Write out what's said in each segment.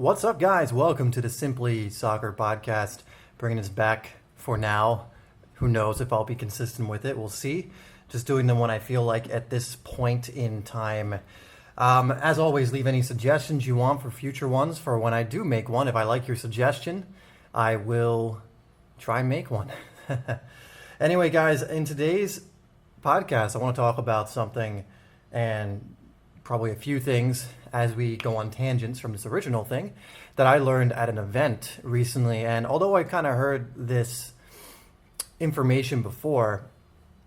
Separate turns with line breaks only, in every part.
What's up, guys? Welcome to the Simply Soccer podcast. Bringing us back for now. Who knows if I'll be consistent with it? We'll see. Just doing them when I feel like at this point in time. As always, leave any suggestions you want for future ones. For when I do make one, if I like your suggestion, I will try and make one. Anyway, guys, in today's podcast, I want to talk about something and probably a few things as we go on tangents from this original thing that I learned at an event recently. And although I kind of heard this information before,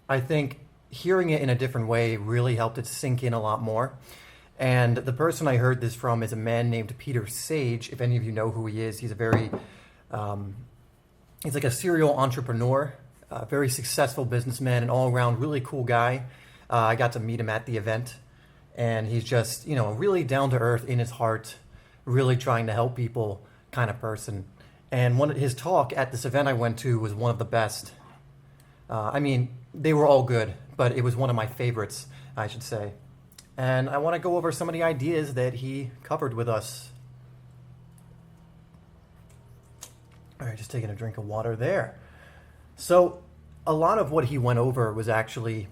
I think hearing it in a different way really helped it sink in a lot more. And the person I heard this from is a man named Peter Sage. If any of you know who he is, he's a very, he's like a serial entrepreneur, a very successful businessman, an all-around really cool guy. I got to meet him at the event. And he's just, really down to earth in his heart, really trying to help people kind of person. And his talk at this event I went to was one of the best. They were all good, but it was one of my favorites, I should say. And I want to go over some of the ideas that he covered with us. All right, just taking a drink of water there. So a lot of what he went over was actually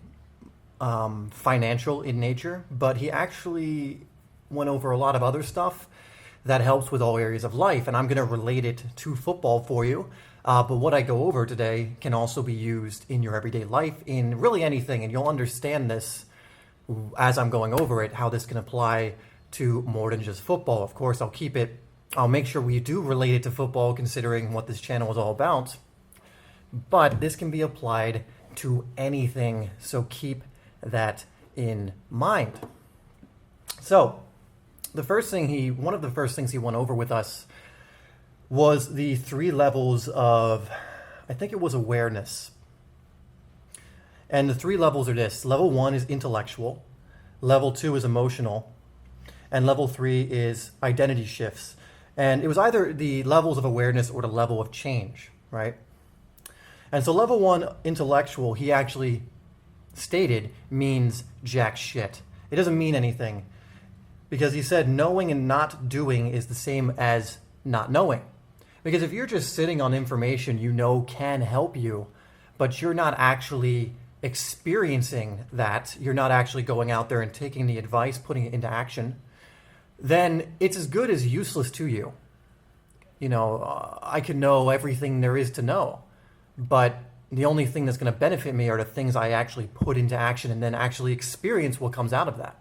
financial in nature, but he actually went over a lot of other stuff that helps with all areas of life, and I'm going to relate it to football for you. But what I go over today can also be used in your everyday life, in really anything, and you'll understand this as I'm going over it, how this can apply to more than just football. Of course, I'll make sure we do relate it to football, considering what this channel is all about, but this can be applied to anything, so keep that in mind. So one of the first things he went over with us was the 3 levels of, I think it was awareness. And the 3 levels are this. Level 1 is intellectual, level 2 is emotional, and level 3 is identity shifts. And it was either the levels of awareness or the level of change, right? And so level 1, intellectual, he actually stated means jack shit. It doesn't mean anything, because he said knowing and not doing is the same as not knowing. Because if you're just sitting on information you know can help you, but you're not actually experiencing that, you're not actually going out there and taking the advice, putting it into action, then it's as good as useless to you. I can know everything there is to know, but the only thing that's going to benefit me are the things I actually put into action and then actually experience what comes out of that.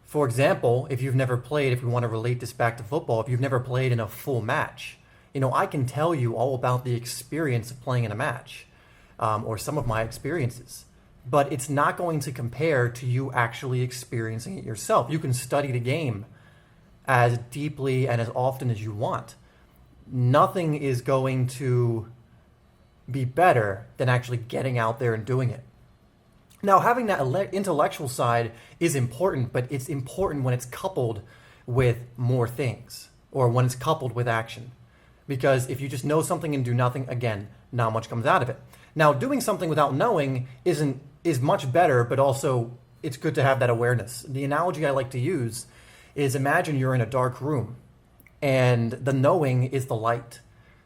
For example, if you've never played, if we want to relate this back to football, if you've never played in a full match, I can tell you all about the experience of playing in a match, or some of my experiences, but it's not going to compare to you actually experiencing it yourself. You can study the game as deeply and as often as you want. Nothing is going to be better than actually getting out there and doing it. Now, having that intellectual side is important, but it's important when it's coupled with more things, or when it's coupled with action. Because if you just know something and do nothing, again, not much comes out of it. Now, doing something without knowing is much better, but also it's good to have that awareness. The analogy I like to use is, imagine you're in a dark room and the knowing is the light.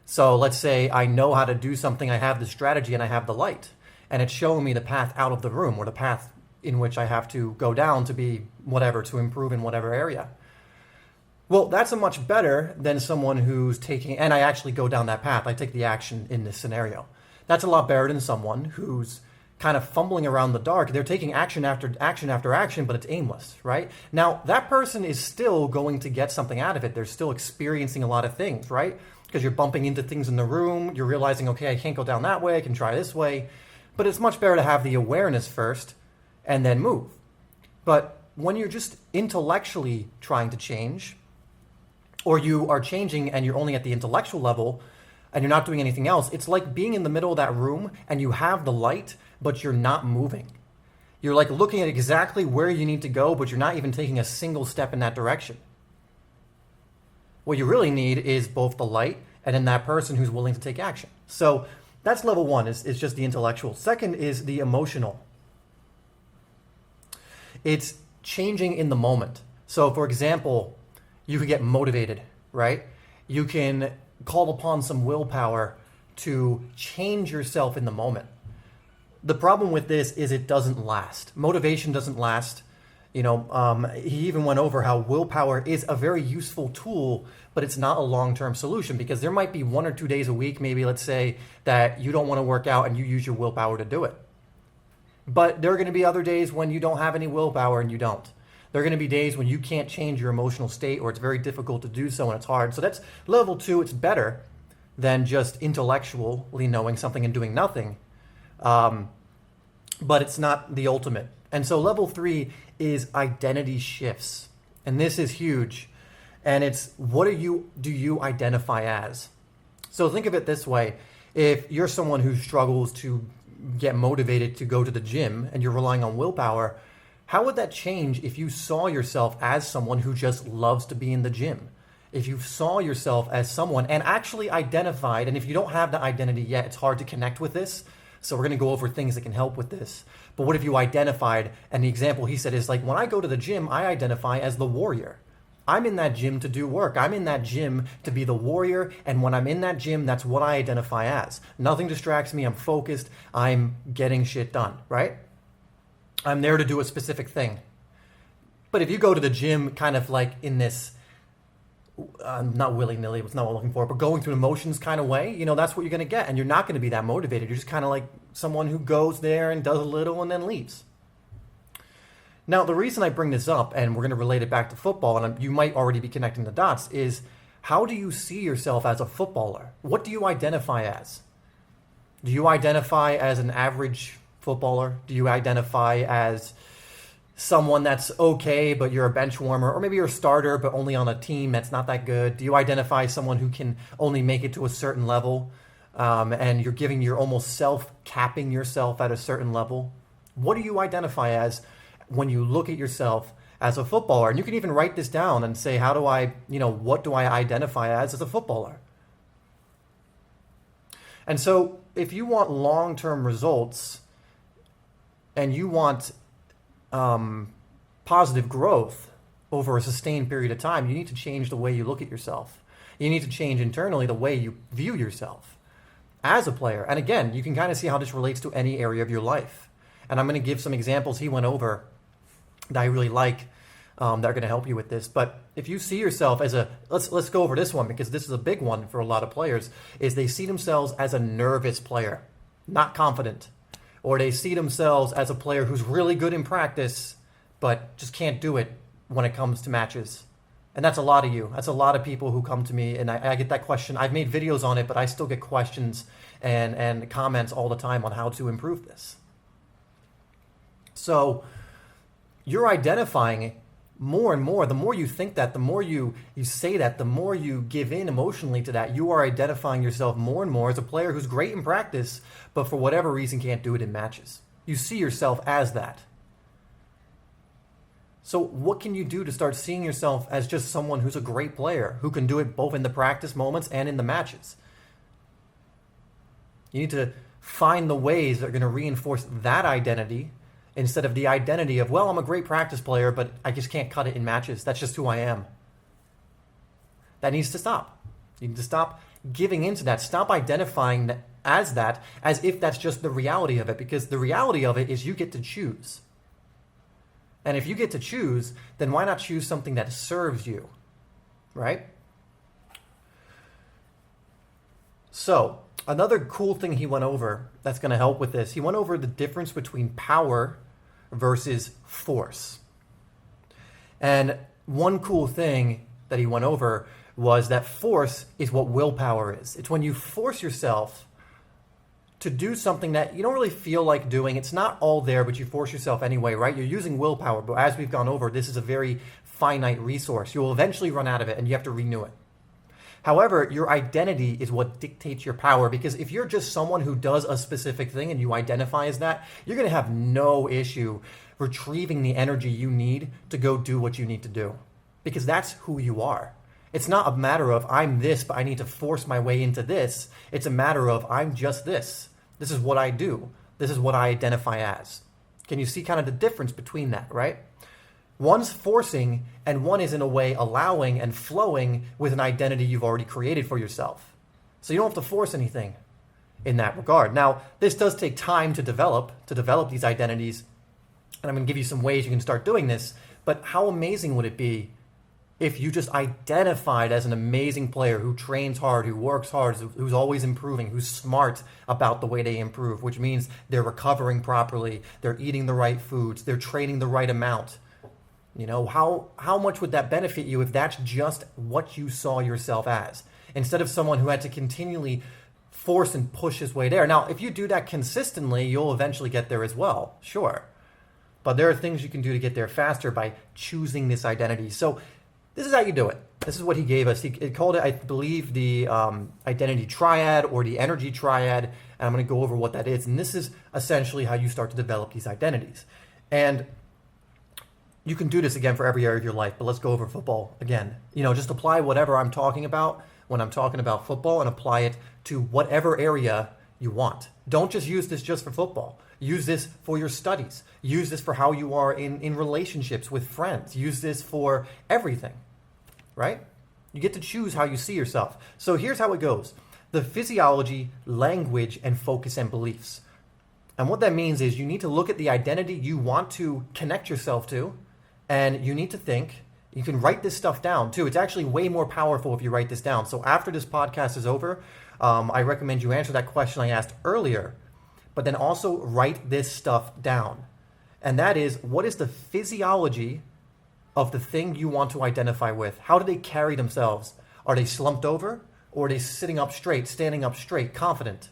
So let's say I know how to do something, I have the strategy and I have the light, and it's showing me the path out of the room, or the path in which I have to go down to be whatever, to improve in whatever area. Well, that's a much better than someone who's and I actually go down that path, I take the action in this scenario. That's a lot better than someone who's kind of fumbling around the dark. They're taking action after action after action, but it's aimless, right? Now, that person is still going to get something out of it. They're still experiencing a lot of things, right? Because you're bumping into things in the room, you're realizing, okay, I can't go down that way, I can try this way. But it's much better to have the awareness first and then move. But when you're just intellectually trying to change, or you are changing and you're only at the intellectual level and you're not doing anything else, it's like being in the middle of that room and you have the light, but you're not moving. You're like looking at exactly where you need to go, but you're not even taking a single step in that direction. What you really need is both the light and then that person who's willing to take action. So that's level 1, is just the intellectual. Second is the emotional. It's changing in the moment. So for example, You can get motivated, right? You can call upon some willpower to change yourself in the moment. The problem with this is it doesn't last. Motivation doesn't last. He even went over how willpower is a very useful tool, but it's not a long-term solution, because there might be 1 or 2 days a week, maybe let's say, that you don't want to work out and you use your willpower to do it. But there are going to be other days when you don't have any willpower and you don't. There are going to be days when you can't change your emotional state, or it's very difficult to do so and it's hard. So that's level 2. It's better than just intellectually knowing something and doing nothing. But it's not the ultimate. And so level 3 is identity shifts. And this is huge. And it's, what do you identify as? So think of it this way. If you're someone who struggles to get motivated to go to the gym and you're relying on willpower, how would that change if you saw yourself as someone who just loves to be in the gym? If you saw yourself as someone and actually identified, and if you don't have the identity yet, it's hard to connect with this. So we're going to go over things that can help with this. But what if you identified, and the example he said is like, when I go to the gym, I identify as the warrior. I'm in that gym to do work. I'm in that gym to be the warrior. And when I'm in that gym, that's what I identify as. Nothing distracts me. I'm focused. I'm getting shit done, right? I'm there to do a specific thing. But if you go to the gym kind of like in this, not willy-nilly, it's not what I'm looking for, but going through emotions kind of way, that's what you're going to get. And you're not going to be that motivated. You're just kind of like someone who goes there and does a little and then leaves. Now, the reason I bring this up, and we're going to relate it back to football, and you might already be connecting the dots, is how do you see yourself as a footballer? What do you identify as? Do you identify as an average footballer? Do you identify as someone that's okay, but you're a bench warmer? Or maybe you're a starter, but only on a team that's not that good? Do you identify as someone who can only make it to a certain level, and you're almost self-capping yourself at a certain level? What do you identify as when you look at yourself as a footballer? And you can even write this down and say, what do I identify as a footballer? And so if you want long-term results and you want positive growth over a sustained period of time, you need to change the way you look at yourself. You need to change internally the way you view yourself as a player. And again, you can kind of see how this relates to any area of your life. And I'm going to give some examples he went over that I really like, that are going to help you with this. But if you see yourself as let's go over this one, because this is a big one for a lot of players, is they see themselves as a nervous player, not confident. Or they see themselves as a player who's really good in practice, but just can't do it when it comes to matches. And that's a lot of you. That's a lot of people who come to me, and I get that question. I've made videos on it, but I still get questions and comments all the time on how to improve this. So you're identifying more and more. The more you think that, the more you say that, the more you give in emotionally to that, you are identifying yourself more and more as a player who's great in practice, but for whatever reason can't do it in matches. You see yourself as that. So what can you do to start seeing yourself as just someone who's a great player, who can do it both in the practice moments and in the matches? You need to find the ways that are going to reinforce that identity, instead of the identity of, well, I'm a great practice player, but I just can't cut it in matches. That's just who I am. That needs to stop. You need to stop giving into that. Stop identifying that as if that's just the reality of it, because the reality of it is you get to choose. And if you get to choose, then why not choose something that serves you, right? So another cool thing he went over that's going to help with this, he went over the difference between power versus force. And one cool thing that he went over was that force is what willpower is. It's when you force yourself to do something that you don't really feel like doing. It's not all there, but you force yourself anyway, right? You're using willpower, but as we've gone over, this is a very finite resource. You will eventually run out of it and you have to renew it. However, your identity is what dictates your power, because if you're just someone who does a specific thing and you identify as that, you're going to have no issue retrieving the energy you need to go do what you need to do, because that's who you are. It's not a matter of I'm this, but I need to force my way into this. It's a matter of I'm just this. This is what I do. This is what I identify as. Can you see kind of the difference between that, right? One's forcing, and one is in a way allowing and flowing with an identity you've already created for yourself. So you don't have to force anything in that regard. Now, this does take time to develop these identities, and I'm going to give you some ways you can start doing this, but how amazing would it be if you just identified as an amazing player who trains hard, who works hard, who's always improving, who's smart about the way they improve, which means they're recovering properly, they're eating the right foods, they're training the right amount. You know, how much would that benefit you if that's just what you saw yourself as, instead of someone who had to continually force and push his way there? Now, if you do that consistently, you'll eventually get there as well, sure. But there are things you can do to get there faster by choosing this identity. So this is how you do it. This is what he gave us. He called it, I believe, the identity triad or the energy triad. And I'm going to go over what that is. And this is essentially how you start to develop these identities. And you can do this again for every area of your life, but let's go over football again. You know, just apply whatever I'm talking about when I'm talking about football and apply it to whatever area you want. Don't just use this just for football. Use this for your studies. Use this for how you are in relationships with friends. Use this for everything, right? You get to choose how you see yourself. So here's how it goes. The physiology, language, and focus and beliefs. And what that means is you need to look at the identity you want to connect yourself to, and you need to think. You can write this stuff down too. It's actually way more powerful if you write this down. So after this podcast is over, I recommend you answer that question I asked earlier, but then also write this stuff down. And that is, what is the physiology of the thing you want to identify with? How do they carry themselves? Are they slumped over, or are they sitting up straight, standing up straight, confident,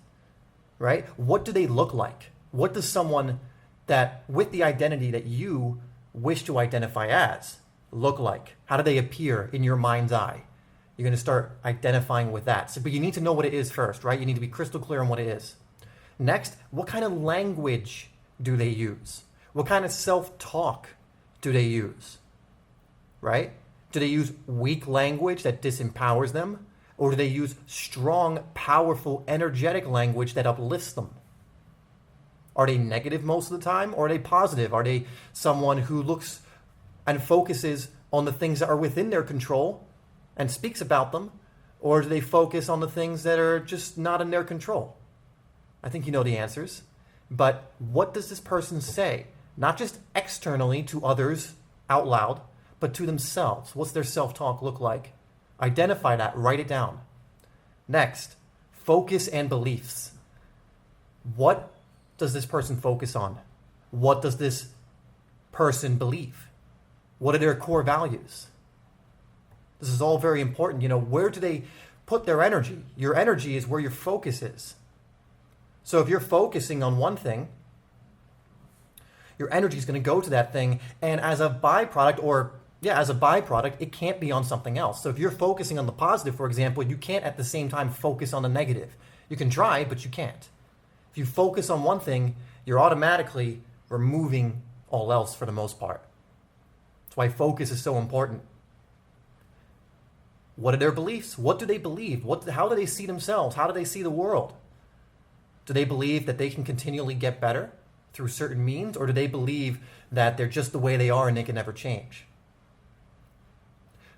right? What do they look like? What does someone that with the identity that you wish to identify as look like? How do they appear in your mind's eye? You're going to start identifying with that. So, but you need to know what it is first, right? You need to be crystal clear on what it is. Next, what kind of language do they use? What kind of self-talk do they use, right? Do they use weak language that disempowers them? Or do they use strong, powerful, energetic language that uplifts them? Are they negative most of the time, or are they positive? Are they someone who looks and focuses on the things that are within their control and speaks about them? Or do they focus on the things that are just not in their control? I think you know the answers. But what does this person say? Not just externally to others out loud, but to themselves. What's their self-talk look like? Identify that, write it down. Next, focus and beliefs. What does this person focus on? What does this person believe? What are their core values? This is all very important. You know, where do they put their energy? Your energy is where your focus is. So if you're focusing on one thing, your energy is going to go to that thing, and as a byproduct, it can't be on something else. So if you're focusing on the positive, for example, you can't at the same time focus on the negative. You can try, but you can't. If you focus on one thing, you're automatically removing all else for the most part. That's why focus is so important. What are their beliefs? What do they believe? How do they see themselves? How do they see the world? Do they believe that they can continually get better through certain means, or do they believe that they're just the way they are and they can never change?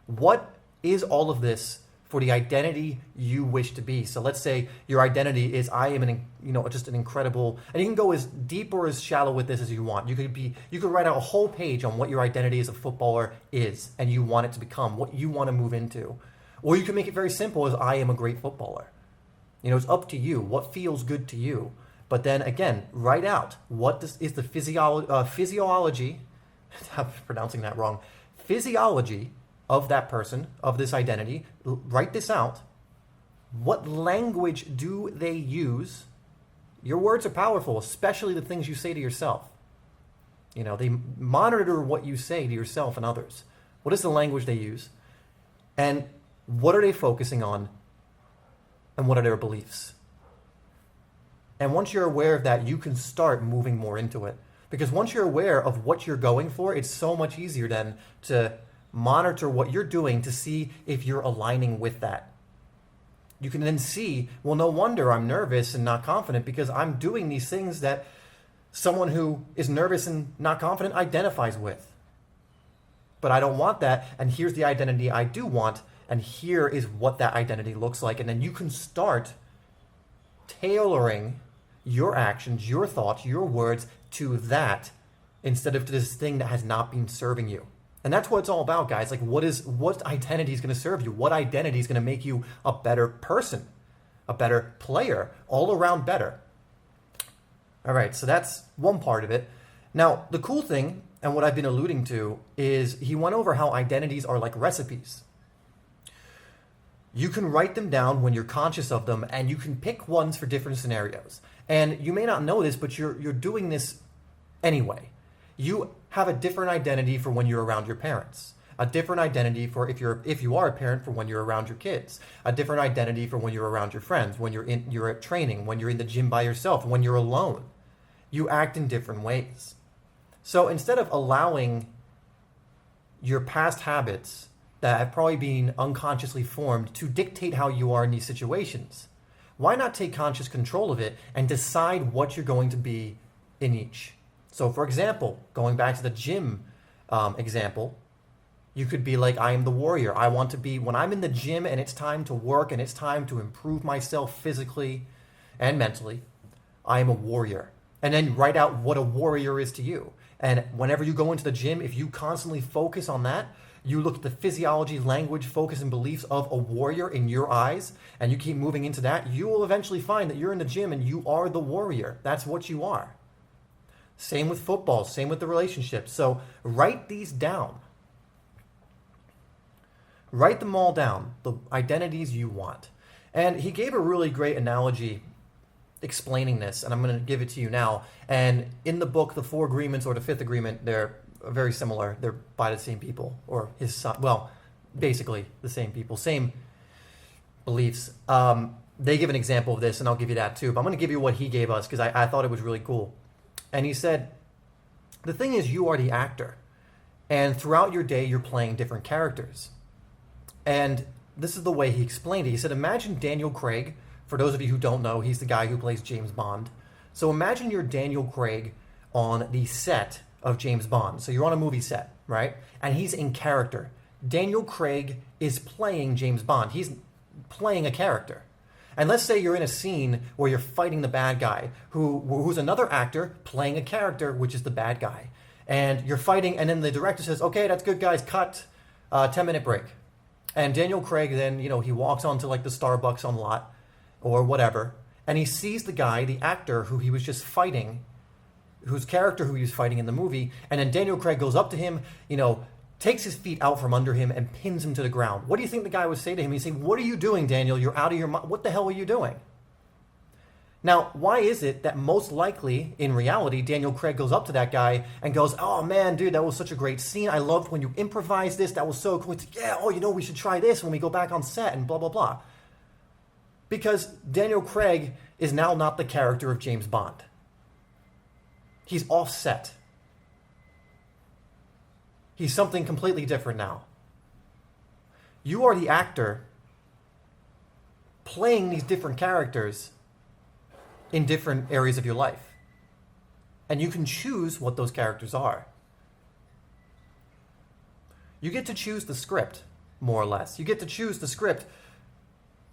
What is all of this for the identity you wish to be? So let's say your identity is, I am just an incredible, and you can go as deep or as shallow with this as you want. You could write out a whole page on what your identity as a footballer is and you want it to become, what you want to move into. Or you can make it very simple as, I am a great footballer. You know, it's up to you. What feels good to you? But then again, write out is the physiology, I'm pronouncing that wrong, physiology of that person, of this identity. Write this out. What language do they use? Your words are powerful, especially the things you say to yourself. You know, they monitor what you say to yourself and others. What is the language they use? And what are they focusing on? And what are their beliefs? And once you're aware of that, you can start moving more into it. Because once you're aware of what you're going for, it's so much easier then to monitor what you're doing to see if you're aligning with that. You can then see, well, no wonder I'm nervous and not confident, because I'm doing these things that someone who is nervous and not confident identifies with. but I don't want that. And here's the identity I do want. And here is what that identity looks like. And then you can start tailoring your actions, your thoughts, your words to that instead of this thing that has not been serving you. And that's what it's all about, guys. Like, what identity is going to serve you? What identity is going to make you a better person, a better player, all around better? All right, so that's one part of it. Now, the cool thing, and what I've been alluding to, is he went over how identities are like recipes. You can write them down when you're conscious of them, and you can pick ones for different scenarios. And you may not know this, but you're doing this anyway. You have a different identity for when you're around your parents, a different identity for if you are a parent for when you're around your kids, a different identity for when you're around your friends, when you're at training, when you're in the gym by yourself, when you're alone. You act in different ways. So instead of allowing your past habits that have probably been unconsciously formed to dictate how you are in these situations, why not take conscious control of it and decide what you're going to be in each? So for example, going back to the gym example, you could be like, I am the warrior. I want to be, when I'm in the gym and it's time to work and it's time to improve myself physically and mentally, I am a warrior. And then write out what a warrior is to you. And whenever you go into the gym, if you constantly focus on that, you look at the physiology, language, focus, and beliefs of a warrior in your eyes, and you keep moving into that, you will eventually find that you're in the gym and you are the warrior. That's what you are. Same with football, same with the relationships. So write these down. Write them all down, the identities you want. And he gave a really great analogy explaining this, and I'm going to give it to you now. And in the book, The Four Agreements or The Fifth Agreement, they're very similar. They're by the same people, or his son. Well, basically the same people, same beliefs. They give an example of this, and I'll give you that too. But I'm going to give you what he gave us because I thought it was really cool. And he said, the thing is, you are the actor. And throughout your day, you're playing different characters. And this is the way he explained it. He said, imagine Daniel Craig. For those of you who don't know, he's the guy who plays James Bond. So imagine you're Daniel Craig on the set of James Bond. So you're on a movie set, right? And he's in character. Daniel Craig is playing James Bond. He's playing a character. And let's say you're in a scene where you're fighting the bad guy, who's another actor playing a character, which is the bad guy. And you're fighting, and then the director says, okay, that's good, guys, cut, 10-minute break. And Daniel Craig then, he walks onto like the Starbucks on lot or whatever, and he sees the guy, the actor who he was just fighting, whose character who he was fighting in the movie, and then Daniel Craig goes up to him, takes his feet out from under him and pins him to the ground. What do you think the guy would say to him? He'd say, what are you doing, Daniel? You're out of your mind. What the hell are you doing? Now, why is it that most likely, in reality, Daniel Craig goes up to that guy and goes, oh man, dude, that was such a great scene. I loved when you improvised this. That was so cool. It's, yeah, we should try this when we go back on set and blah, blah, blah. Because Daniel Craig is now not the character of James Bond. He's offset. He's something completely different now. You are the actor playing these different characters in different areas of your life. And you can choose what those characters are. You get to choose the script, more or less. You get to choose the script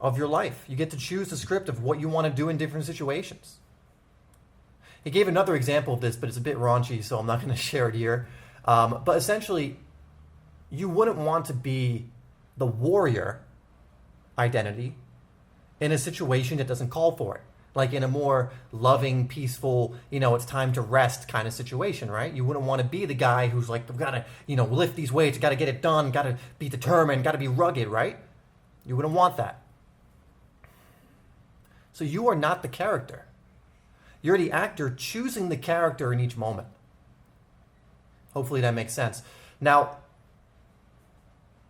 of your life. You get to choose the script of what you want to do in different situations. He gave another example of this, but it's a bit raunchy, so I'm not going to share it here. But essentially, you wouldn't want to be the warrior identity in a situation that doesn't call for it. Like in a more loving, peaceful, it's time to rest kind of situation, right? You wouldn't want to be the guy who's like, I've got to, lift these weights, got to get it done, got to be determined, got to be rugged, right? You wouldn't want that. So you are not the character. You're the actor choosing the character in each moment. Hopefully that makes sense. Now,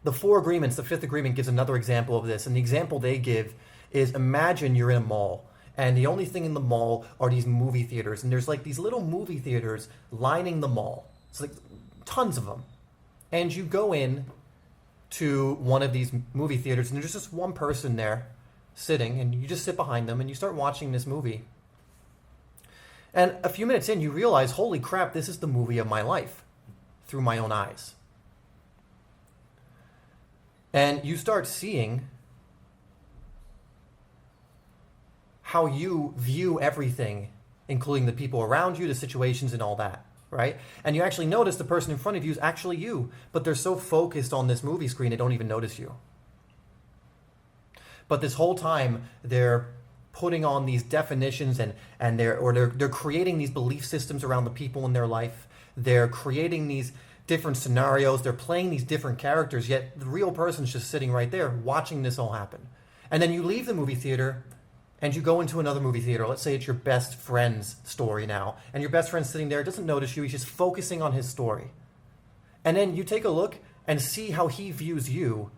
the Four Agreements, the Fifth Agreement gives another example of this. And the example they give is imagine you're in a mall. And the only thing in the mall are these movie theaters. And there's like these little movie theaters lining the mall. It's like tons of them. And you go in to one of these movie theaters and there's just one person there sitting. And you just sit behind them and you start watching this movie. And a few minutes in, you realize, holy crap, this is the movie of my life through my own eyes. And you start seeing how you view everything, including the people around you, the situations, and all that, right? And you actually notice the person in front of you is actually you, but they're so focused on this movie screen they don't even notice you. But this whole time they're putting on these definitions and they're creating these belief systems around the people in their life. They're creating these different scenarios. They're playing these different characters, yet the real person's just sitting right there watching this all happen. And then you leave the movie theater and you go into another movie theater. Let's say it's your best friend's story now. And your best friend's sitting there, doesn't notice you. He's just focusing on his story. And then you take a look and see how he views you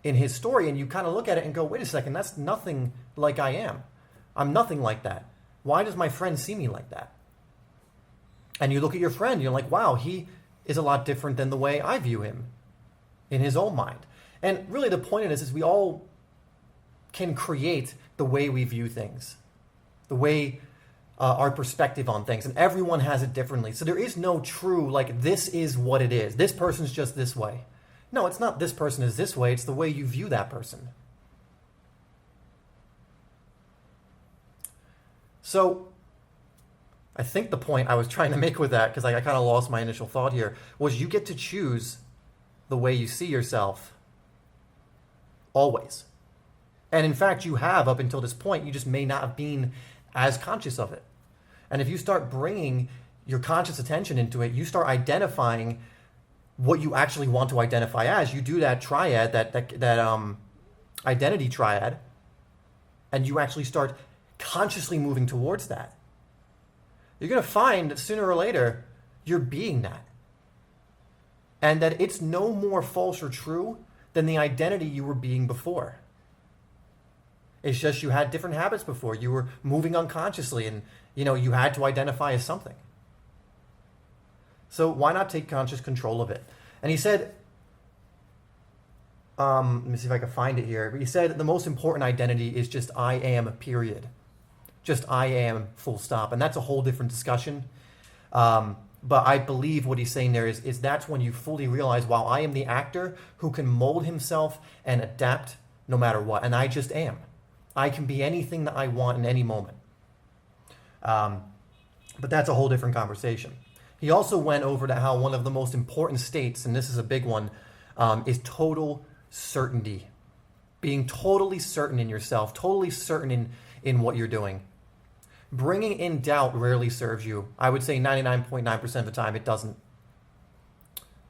in his story, and you kind of look at it and go, wait a second, that's nothing like I am. I'm nothing like that. Why does my friend see me like that? And you look at your friend, you're like, wow, he is a lot different than the way I view him in his own mind. And really the point of this is we all can create the way we view things, the way our perspective on things, and everyone has it differently. So there is no true, like, this is what it is. This person's just this way. No, it's not this person is this way. It's the way you view that person. So I think the point I was trying to make with that, because I kind of lost my initial thought here, was you get to choose the way you see yourself always. And in fact, you have up until this point. You just may not have been as conscious of it. And if you start bringing your conscious attention into it, you start identifying what you actually want to identify as. You do that triad, that identity triad, and you actually start consciously moving towards that. You're going to find that sooner or later you're being that, and that it's no more false or true than the identity you were being before. It's just you had different habits before. You were moving unconsciously, and you had to identify as something. So why not take conscious control of it? And he said, let me see if I can find it here. But he said the most important identity is just I am, period. Just I am, full stop. And that's a whole different discussion. But I believe what he's saying there is that's when you fully realize, wow, I am the actor who can mold himself and adapt no matter what. And I just am. I can be anything that I want in any moment. But that's a whole different conversation. He also went over to how one of the most important states, and this is a big one, is total certainty. Being totally certain in yourself, totally certain in what you're doing. Bringing in doubt rarely serves you. I would say 99.9% of the time it doesn't.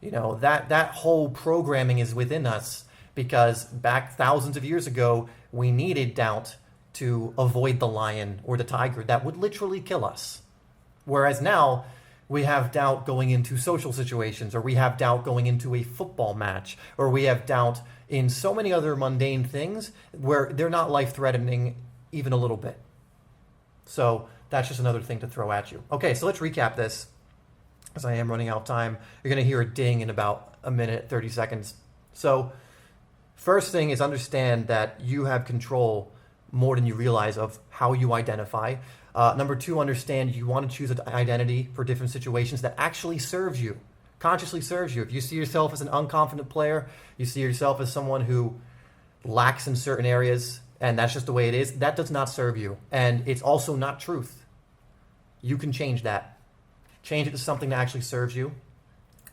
That whole programming is within us because back thousands of years ago, we needed doubt to avoid the lion or the tiger that would literally kill us. Whereas now, we have doubt going into social situations, or we have doubt going into a football match, or we have doubt in so many other mundane things where they're not life-threatening even a little bit. So that's just another thing to throw at you. Okay, so let's recap this, as I am running out of time. You're going to hear a ding in about a minute, 30 seconds. So first thing is understand that you have control more than you realize of how you identify. Number two, understand you want to choose an identity for different situations that actually serves you, consciously serves you. If you see yourself as an unconfident player, you see yourself as someone who lacks in certain areas, and that's just the way it is, that does not serve you. And it's also not truth. You can change that. Change it to something that actually serves you.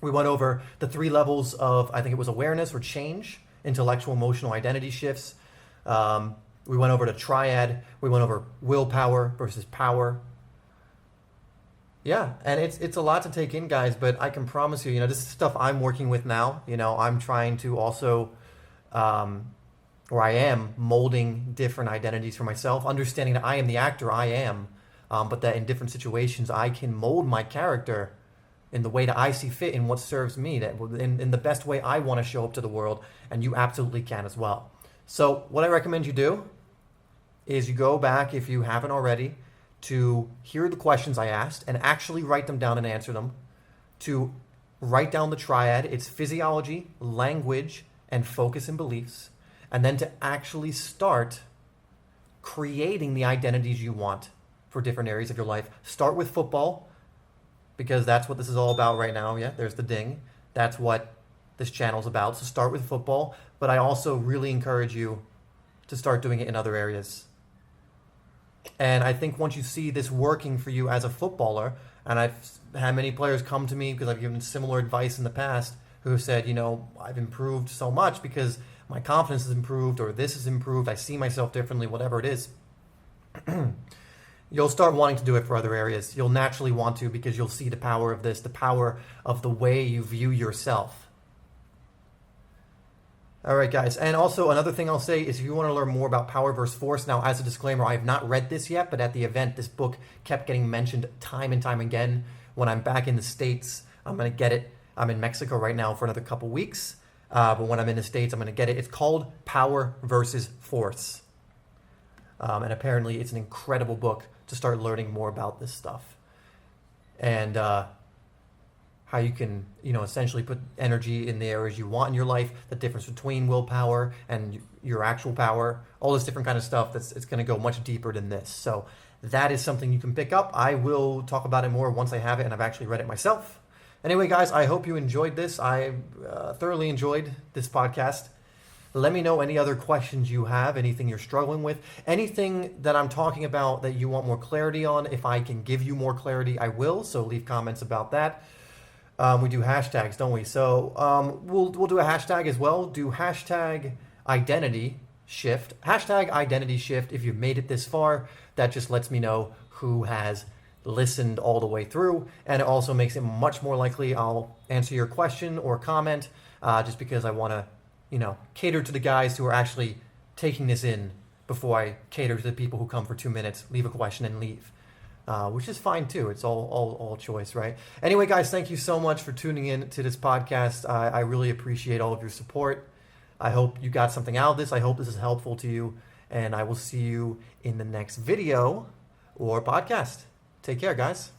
We went over the 3 levels of, I think it was awareness or change, intellectual, emotional, identity shifts. We went over the triad. We went over willpower versus power. Yeah, and it's a lot to take in, guys, but I can promise you, this is stuff I'm working with now. I'm trying to also, or I am molding different identities for myself, understanding that I am the actor I am, but that in different situations I can mold my character in the way that I see fit, in what serves me, that in the best way I want to show up to the world, and you absolutely can as well. So what I recommend you do is you go back, if you haven't already, to hear the questions I asked and actually write them down and answer them, to write down the triad, it's physiology, language, and focus and beliefs, and then to actually start creating the identities you want for different areas of your life. Start with football, because that's what this is all about right now. Yeah, there's the ding. That's what this channel is about. So start with football, but I also really encourage you to start doing it in other areas. And I think once you see this working for you as a footballer, and I've had many players come to me because I've given similar advice in the past who have said, I've improved so much because my confidence has improved, or this has improved, I see myself differently, whatever it is. You'll start wanting to do it for other areas. You'll naturally want to, because you'll see the power of this, the power of the way you view yourself. All right, guys. And also another thing I'll say is if you want to learn more about power versus force, now as a disclaimer, I have not read this yet, but at the event, this book kept getting mentioned time and time again. When I'm back in the States, I'm going to get it. I'm in Mexico right now for another couple weeks. But when I'm in the States, I'm going to get it. It's called Power versus Force. And apparently it's an incredible book to start learning more about this stuff. And how you can, essentially put energy in the areas you want in your life, the difference between willpower and your actual power, all this different kind of stuff. It's going to go much deeper than this. So that is something you can pick up. I will talk about it more once I have it and I've actually read it myself. Anyway, guys, I hope you enjoyed this. I thoroughly enjoyed this podcast. Let me know any other questions you have, anything you're struggling with, anything that I'm talking about that you want more clarity on. If I can give you more clarity, I will. So leave comments about that. We do hashtags, don't we? So we'll do a hashtag as well. Do hashtag identity shift. Hashtag identity shift. If you've made it this far, that just lets me know who has listened all the way through. And it also makes it much more likely I'll answer your question or comment just because I want to, cater to the guys who are actually taking this in before I cater to the people who come for 2 minutes, leave a question and leave. Which is fine too. It's all choice, right? Anyway, guys, thank you so much for tuning in to this podcast. I really appreciate all of your support. I hope you got something out of this. I hope this is helpful to you. And I will see you in the next video or podcast. Take care, guys.